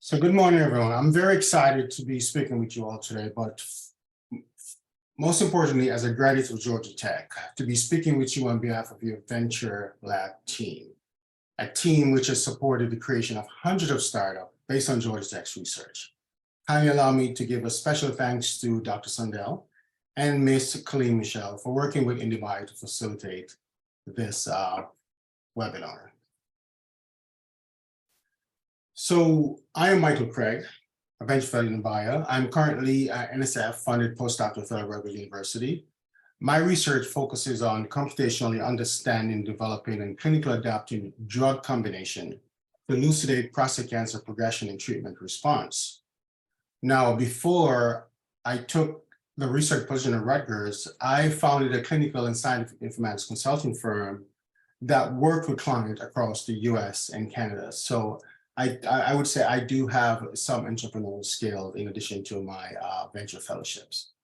So good morning, everyone. I'm very excited to be speaking with you all today, but most importantly, as a graduate of Georgia Tech, to be speaking with you on behalf of your Venture Lab team, a team which has supported the creation of hundreds of startups based on Georgia Tech's research. Kindly allow me to give a special thanks to Dr. Sundell and Ms. Colleen Michelle for working with IndieBio to facilitate this webinar. So I am Michael Craige, a venture fellow in IndieBio. I'm currently an NSF-funded postdoctoral fellow at Rutgers University. My research focuses on computationally understanding, developing, and clinically adapting drug combination to elucidate prostate cancer progression and treatment response. Now, before I took the research position at Rutgers, I founded a clinical and scientific informatics consulting firm that worked with clients across the US and Canada. So I would say I do have some entrepreneurial skills in addition to my venture fellowships.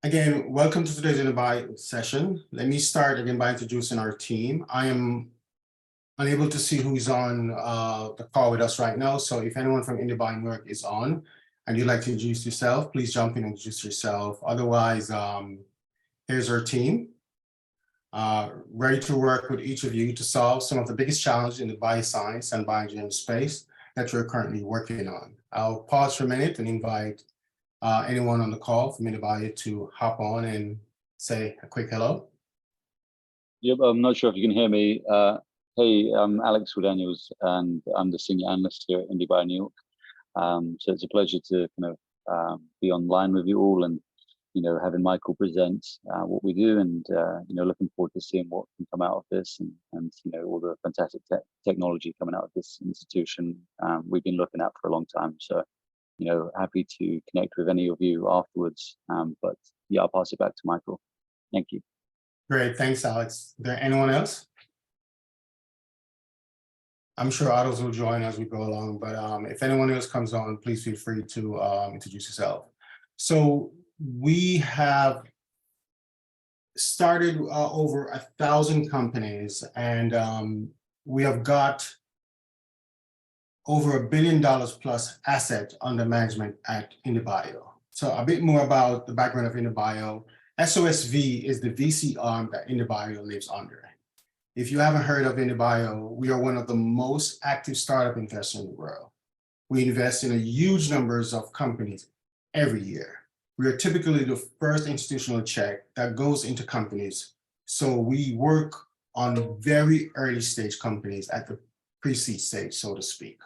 Again, welcome to today's IndieBio session. Let me start again by introducing our team. I am unable to see who's on the call with us right now. So if anyone from IndieBioNY is on and you'd like to introduce yourself, please jump in and introduce yourself. Otherwise, here's our team. Ready to work with each of you to solve some of the biggest challenges in the bioscience and bioengineering space that we're currently working on. I'll pause for a minute and invite anyone on the call from IndieBio to hop on and say a quick hello. Yep, I'm not sure if you can hear me. Hey, I'm Alex Daniels, and I'm the senior analyst here at IndieBio New York. So it's a pleasure to kind of be online with you all, and having Michael present what we do, and looking forward to seeing what can come out of this, and all the fantastic technology coming out of this institution we've been looking at for a long time. So happy to connect with any of you afterwards. But yeah, I'll pass it back to Michael. Thank you. Great, thanks, Alex. Is there anyone else? I'm sure others will join as we go along, but if anyone else comes on, please feel free to introduce yourself. So we have started over 1,000 companies, and we have got over $1 billion plus asset under management at IndieBio. So a bit more about the background of IndieBio. SOSV is the VC arm that IndieBio lives under. If you haven't heard of IndieBio, we are one of the most active startup investors in the world. We invest in a huge numbers of companies every year. We are typically the first institutional check that goes into companies. So we work on very early stage companies at the pre-seed stage, so to speak.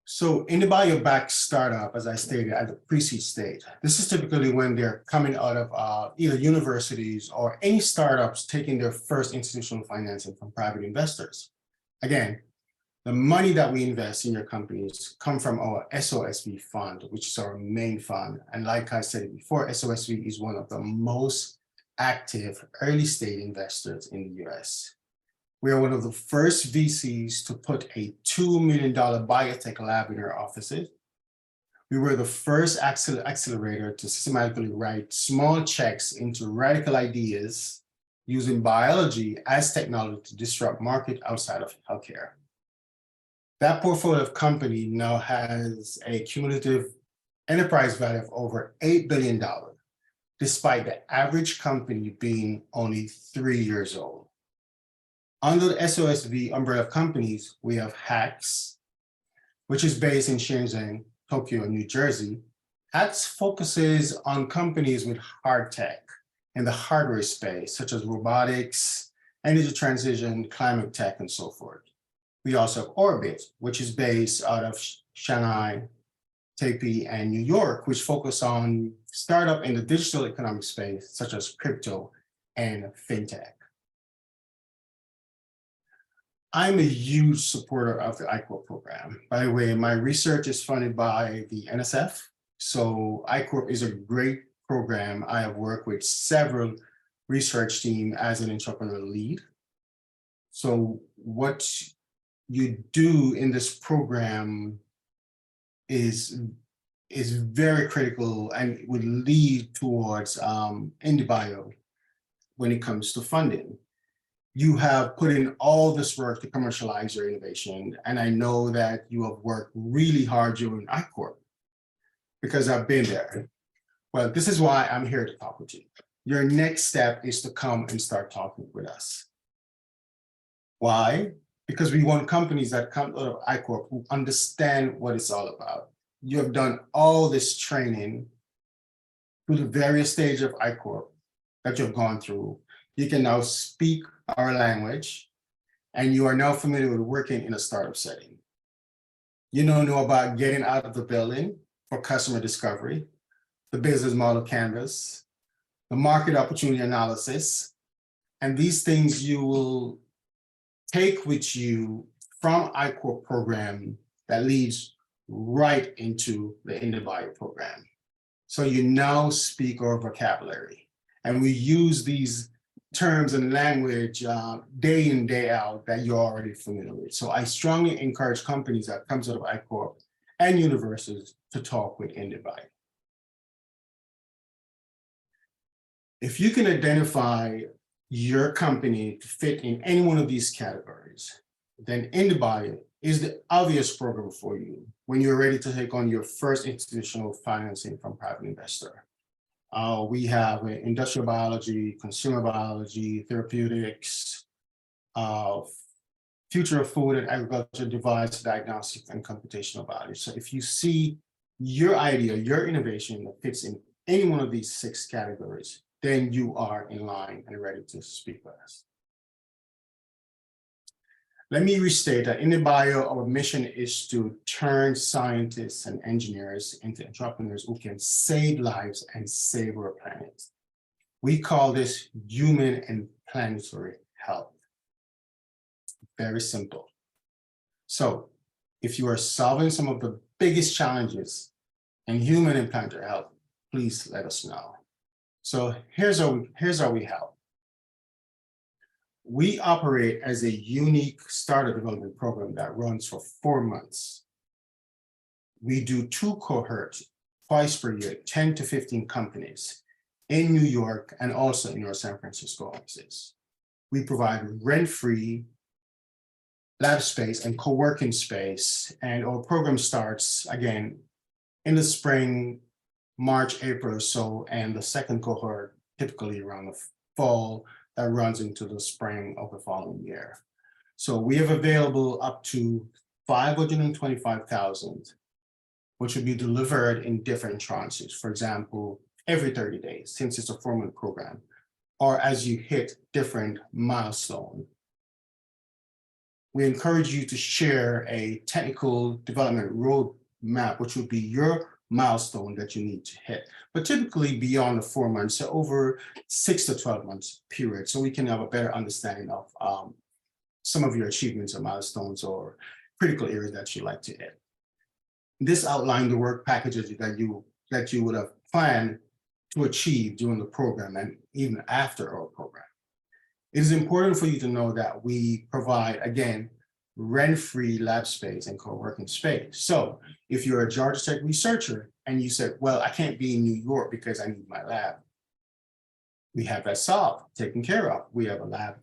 So IndieBio backs startup, as I stated, at the pre-seed stage. This is typically when they're coming out of either universities or any startups taking their first institutional financing from private investors. Again, the money that we invest in your companies come from our SOSV fund, which is our main fund. And like I said before, SOSV is one of the most active early stage investors in the US. We are one of the first VCs to put a $2 million biotech lab in our offices. We were the first accelerator to systematically write small checks into radical ideas using biology as technology to disrupt market outside of healthcare. That portfolio of company now has a cumulative enterprise value of over $8 billion, despite the average company being only 3 years old. Under the SOSV umbrella of companies, we have HAX, which is based in Shenzhen, Tokyo, and New Jersey. HAX focuses on companies with hard tech in the hardware space, such as robotics, energy transition, climate tech, and so forth. We also have Orbit, which is based out of Shanghai, Taipei, and New York, which focus on startup in the digital economic space, such as crypto and fintech. I'm a huge supporter of the I-Corp program. By the way, my research is funded by the NSF. So I-Corp is a great program. I have worked with several research teams as an entrepreneur lead. So what you do in this program is very critical and would lead towards IndieBio when it comes to funding. you have put in all this work to commercialize your innovation. And I know that you have worked really hard during iCorp because I've been there. Well, this is why I'm here to talk with you. Your next step is to come and start talking with us. Why? Because we want companies that come out of iCorp who understand what it's all about. You have done all this training through the various stages of iCorp that you've gone through. You can now speak our language, and you are now familiar with working in a startup setting. You now know about getting out of the building for customer discovery, the business model canvas, the market opportunity analysis, and these things you will take with you from iCorp program that leads right into the IndieBio program. So you now speak our vocabulary, and we use these terms and language day in, day out that you're already familiar with. So I strongly encourage companies that comes out of iCorp and universities to talk with IndieBio. If you can identify your company to fit in any one of these categories, then IndieBio is the obvious program for you when you're ready to take on your first institutional financing from private investor. We have industrial biology, consumer biology, therapeutics, future of food and agriculture, device, diagnostics, and computational biology. So if you see your idea, your innovation that fits in any one of these 6 categories, then you are in line and ready to speak with us. Let me restate that in IndieBio, our mission is to turn scientists and engineers into entrepreneurs who can save lives and save our planet. We call this human and planetary health. Very simple. So if you are solving some of the biggest challenges in human and planetary health, please let us know. So here's how we help. We operate as a unique startup development program that runs for 4 months. We do 2 cohorts twice per year, 10 to 15 companies in New York and also in our San Francisco offices. We provide rent-free lab space and co-working space, and our program starts again in the spring, March, April or so, and the second cohort typically around the fall that runs into the spring of the following year. So we have available up to 525,000, which will be delivered in different tranches. For example, every 30 days, since it's a 4-month program, or as you hit different milestones. We encourage you to share a technical development roadmap, which would be your milestone that you need to hit, but typically beyond the 4 months, so over 6 to 12 months period, so we can have a better understanding of some of your achievements or milestones or critical areas that you like to hit. This outlined the work packages that you would have planned to achieve during the program and even after our program. It is important for you to know that we provide, again, rent-free lab space and co-working space. So if you're a Georgia Tech researcher and you said, well, I can't be in New York because I need my lab, we have that solved, taken care of. We have a lab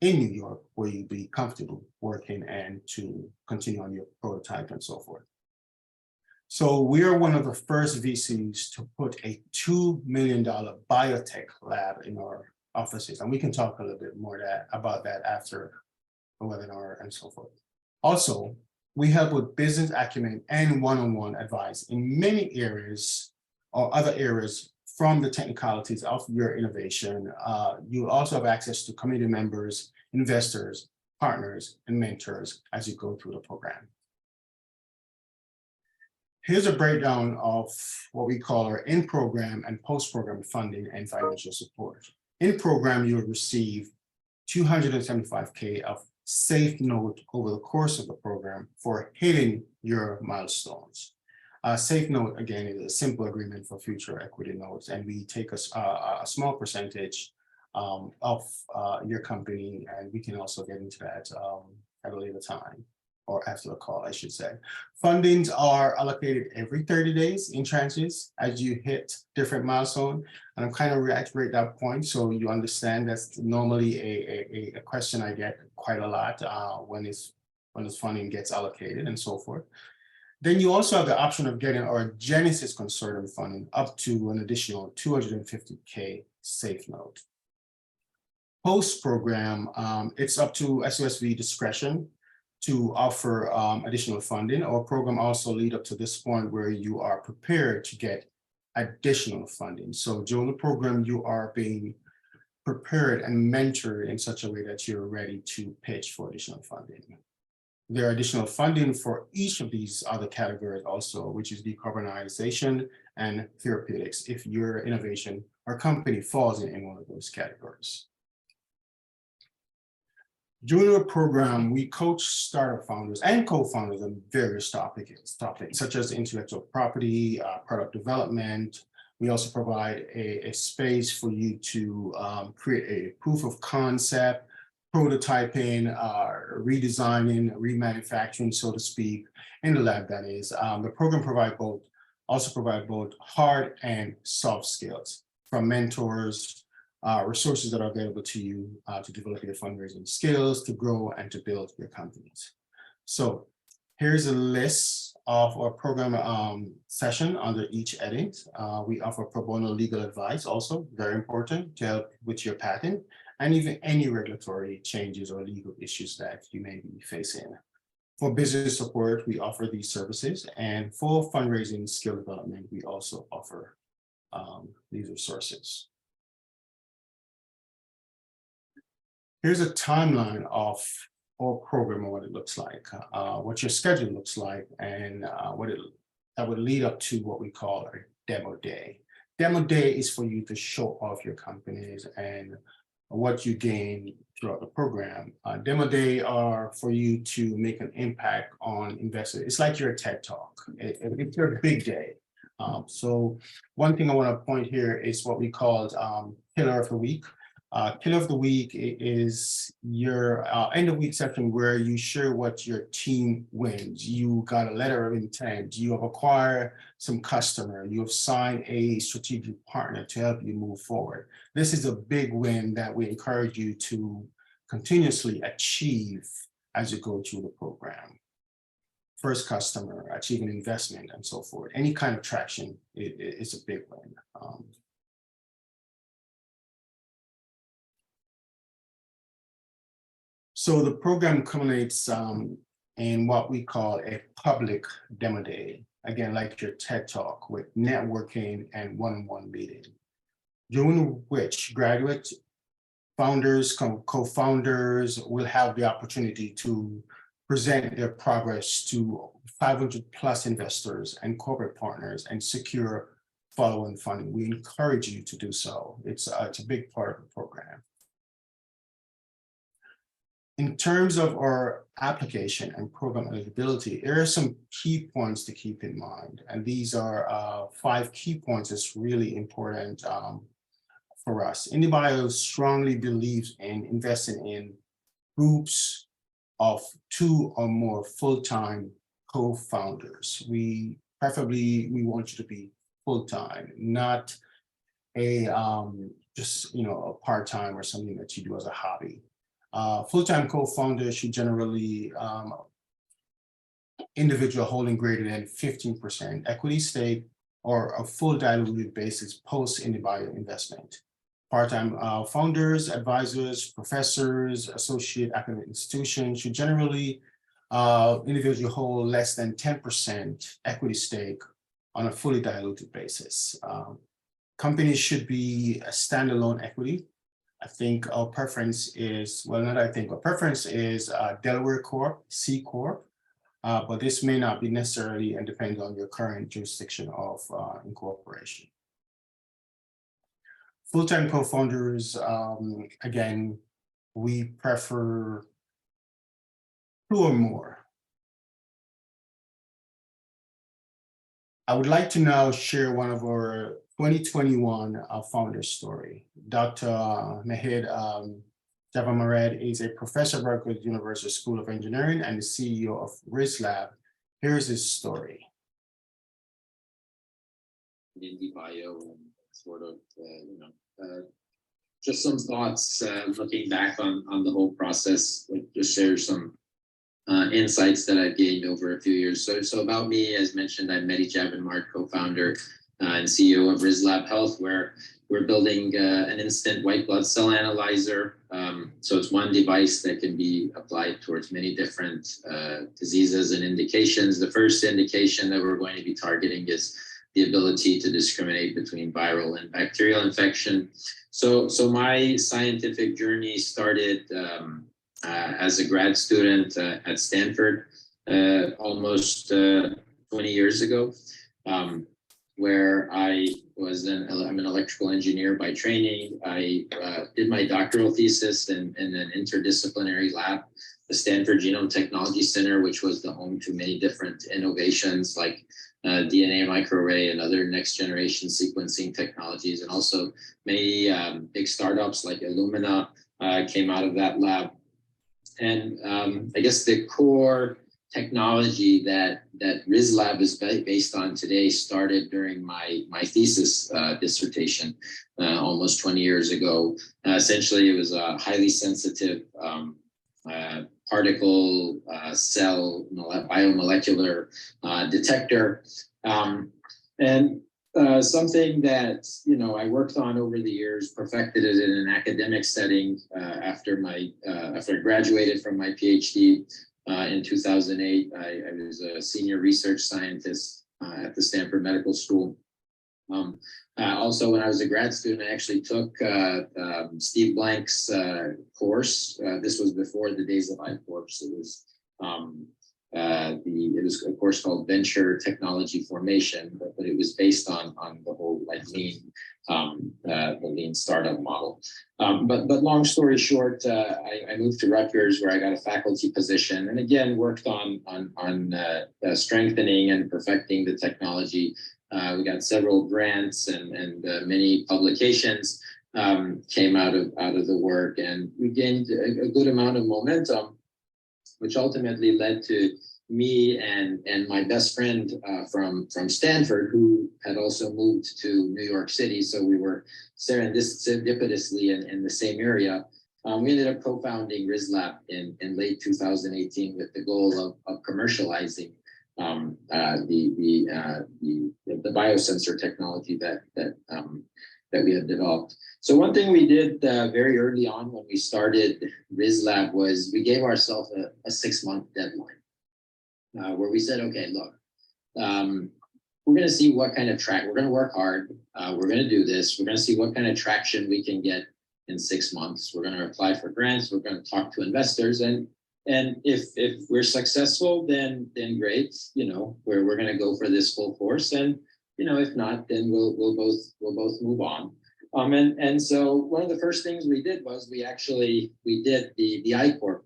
in New York where you'd be comfortable working and to continue on your prototype and so forth. So we are one of the first VCs to put a $2 million biotech lab in our offices, and we can talk a little bit more about that after the webinar and so forth. Also, we help with business acumen and one-on-one advice in many areas or other areas from the technicalities of your innovation. You also have access to community members, investors, partners, and mentors as you go through the program. Here's a breakdown of what we call our in-program and post-program funding and financial support. In program, you will receive $275K of safe note over the course of the program for hitting your milestones. Safe note, again, is a simple agreement for future equity notes, and we take a small percentage of your company, and we can also get into that at a later time. or after the call, I should say. Fundings are allocated every 30 days in tranches as you hit different milestones. And I'm kind of reiterate that point so you understand that's normally a question I get quite a lot when this funding gets allocated and so forth. Then you also have the option of getting our Genesis Consortium funding up to an additional $250K safe note. Post-program, it's up to SOSV discretion to offer additional funding. Our program also lead up to this point where you are prepared to get additional funding. So during the program, you are being prepared and mentored in such a way that you're ready to pitch for additional funding. There are additional funding for each of these other categories also, which is decarbonization and therapeutics, if your innovation or company falls in one of those categories. During our program, we coach startup founders and co-founders on various topics such as intellectual property, product development. We also provide a space for you to create a proof of concept, prototyping, redesigning, remanufacturing, so to speak, in the lab, that is. The program also provide both hard and soft skills from mentors, resources that are available to you to develop your fundraising skills, to grow and to build your companies. So here's a list of our program session under each edit. We offer pro bono legal advice, also very important, to help with your patent and even any regulatory changes or legal issues that you may be facing. For business support, we offer these services, and for fundraising skill development, we also offer these resources. Here's a timeline of our program and what it looks like, what your schedule looks like, and that would lead up to what we call a demo day. Demo day is for you to show off your companies and what you gain throughout the program. Demo day are for you to make an impact on investors. It's like your TED Talk. It's your big day. So one thing I want to point here is what we call Pillar of the Week. Pillar of the Week is your end of week section where you share what your team wins. You got a letter of intent, you have acquired some customer, you have signed a strategic partner to help you move forward. This is a big win that we encourage you to continuously achieve as you go through the program. First customer, achieving investment, and so forth. Any kind of traction is a big win. So the program culminates in what we call a public demo day, again, like your TED Talk, with networking and one-on-one meeting, during which graduate founders, co-founders will have the opportunity to present their progress to 500 plus investors and corporate partners and secure follow-on funding. We encourage you to do so. It's a big part of the program. In terms of our application and program eligibility, there are some key points to keep in mind. And these are 5 key points that's really important for us. IndieBio strongly believes in investing in groups of 2 or more full-time co-founders. Preferably, we want you to be full-time, not a just a part-time or something that you do as a hobby. Full-time co-founders should generally individual holding greater than 15% equity stake or a full diluted basis post IndieBio investment. Part-time founders, advisors, professors, associate academic institutions should generally individually hold less than 10% equity stake on a fully diluted basis. Companies should be a standalone equity. I think our preference is, well, not I think, our preference is Delaware Corp, C Corp, but this may not be necessarily and depends on your current jurisdiction of incorporation. Full-time co-founders, again, we prefer 2 or more. I would like to now share one of our 2021 founder story. Dr. Nahid Java Moret is a professor at Berkeley University School of Engineering and the CEO of RISLab. Here's his story. IndieBio and sort of, just some thoughts looking back on the whole process, like just share some insights that I've gained over a few years. So about me, as mentioned, I'm Mehdi Javanmard, co-founder and CEO of RISLab Health, where we're building an instant white blood cell analyzer. So it's one device that can be applied towards many different diseases and indications. The first indication that we're going to be targeting is the ability to discriminate between viral and bacterial infection. So my scientific journey started as a grad student at Stanford almost 20 years ago, where I'm an electrical engineer by training. I did my doctoral thesis in an interdisciplinary lab, the Stanford Genome Technology Center, which was the home to many different innovations like DNA microarray and other next generation sequencing technologies. And also many big startups like Illumina came out of that lab. And I guess the core technology that RISLab is based on today started during my thesis dissertation almost 20 years ago. Essentially, it was a highly sensitive particle cell biomolecular detector, and something that I worked on over the years, perfected it in an academic setting after I graduated from my Ph.D. In 2008. I was a senior research scientist at the Stanford Medical School. Also, when I was a grad student, I actually took Steve Blank's course. This was before the days of iCorps. It was a course called Venture Technology Formation, but it was based on the whole the lean startup model. But long story short, I moved to Rutgers, where I got a faculty position, and again worked on strengthening and perfecting the technology. We got several grants and many publications came out of the work, and we gained a good amount of momentum, which ultimately led to me and my best friend from Stanford, who had also moved to New York City. So we were serendipitously in the same area. We ended up co-founding RISLab in late 2018 with the goal of commercializing the biosensor technology that we had developed. So one thing we did very early on when we started RISLab was we gave ourselves a 6-month deadline. Where we said, okay, look, we're going to see what kind of we're going to work hard. We're going to do this. We're going to see what kind of traction we can get in 6 months. We're going to apply for grants. We're going to talk to investors. And if we're successful, then great. We're going to go for this full force. And, if not, then we'll both move on. And so one of the first things we did was we did the iCorp,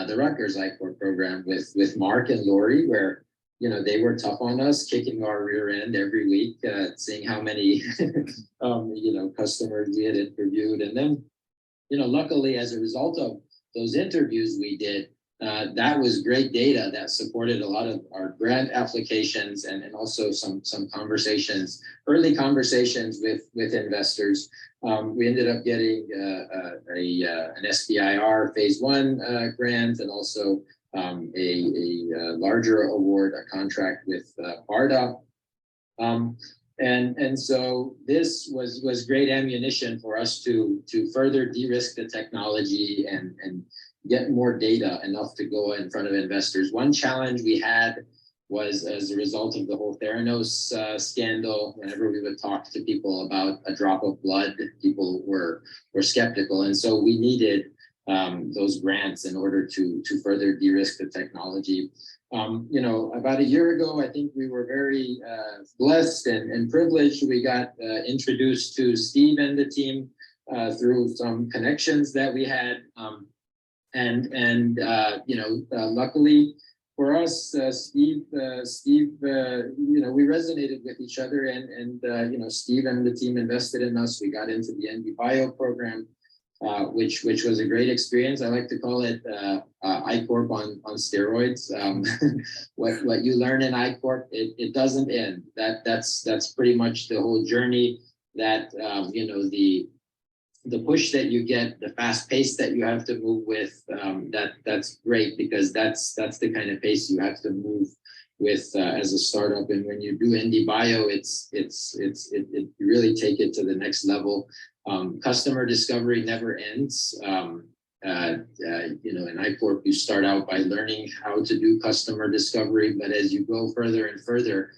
the Rutgers iCorp program with Mark and Lori, where they were tough on us, kicking our rear end every week, seeing how many customers we had interviewed, and then luckily as a result of those interviews we did, that was great data that supported a lot of our grant applications and also some conversations, early conversations with investors. We ended up getting an SBIR phase 1 grant, and also a larger award, a contract with BARDA. And so this was great ammunition for us to further de-risk the technology and get more data, enough to go in front of investors. One challenge we had was, as a result of the whole Theranos scandal, whenever we would talk to people about a drop of blood, people were skeptical. And so we needed those grants in order to further de-risk the technology. About a year ago, I think we were very blessed and privileged. We got introduced to Steve and the team through some connections that we had. Luckily for us, Steve, we resonated with each other, and Steve and the team invested in us. We got into the IndieBio program. which was a great experience. I like to call it I-Corp on steroids. What you learn in I-Corp, it doesn't end. That's pretty much the whole journey. That you know, the push that you get, the fast pace that you have to move with, that's great, because that's the kind of pace you have to move with as a startup. And when you do IndieBio, it really take it to the next level. Customer discovery never ends. You know, in I-Corp, you start out by learning how to do customer discovery, but as you go further and further,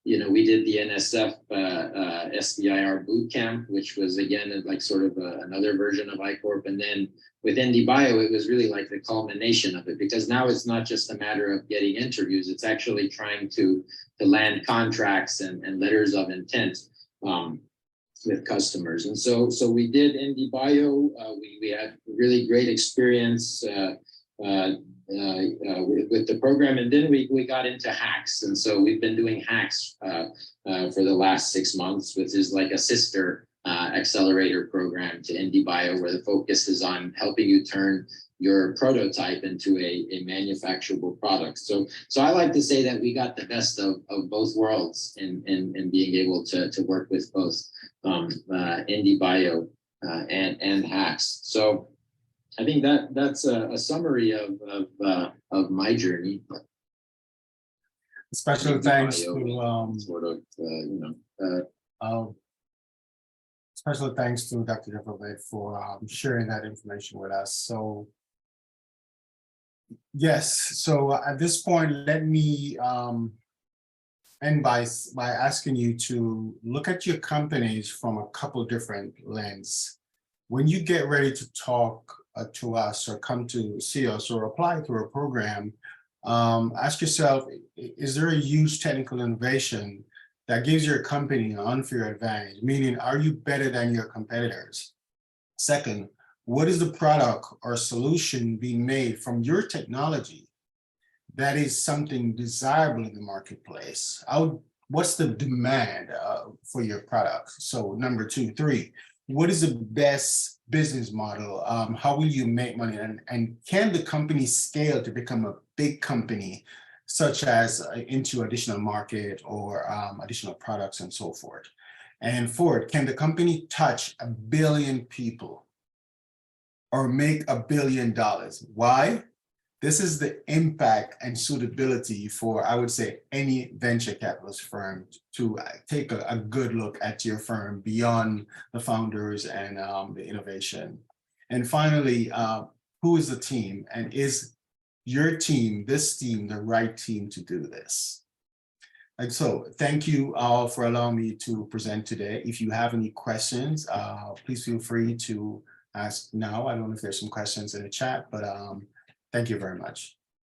you know, we did the NSF SBIR bootcamp, which was again like sort of another version of I-Corp. And then with IndieBio, it was really like the culmination of it, because now it's not just a matter of getting interviews; it's actually trying to land contracts and letters of intent with customers. And so we did IndieBio. We had really great experience with the program, and then we got into hacks. And so we've been doing hacks for the last 6 months, which is like a sister accelerator program to IndieBio, where the focus is on helping you turn your prototype into a manufacturable product. So I like to say that we got the best of both worlds in being able to work with both IndieBio and hacks. So I think that's a summary of my journey. Special thanks to sort of you know. Special thanks to Dr. Jeffrey for sharing that information with us. So yes, so at this point, let me end by asking you to look at your companies from a couple different lenses. When you get ready to talk to us or come to see us or apply to a program, ask yourself, is there a huge technical innovation that gives your company an unfair advantage? Meaning, are you better than your competitors? Second, what is the product or solution being made from your technology that is something desirable in the marketplace? What's the demand for your product? So number 2, 3, what is the best business model? How will you make money? And can the company scale to become a big company, such as into additional market or additional products and so forth? And fourth, can the company touch 1 billion people or make $1 billion? Why? This is the impact and suitability for, I would say, any venture capitalist firm to take a good look at your firm beyond the founders and the innovation. And finally, who is the team? And is your team, this team, the right team to do this? And so thank you all for allowing me to present today. If you have any questions, please feel free to ask now. I don't know if there's some questions in the chat, but thank you very much.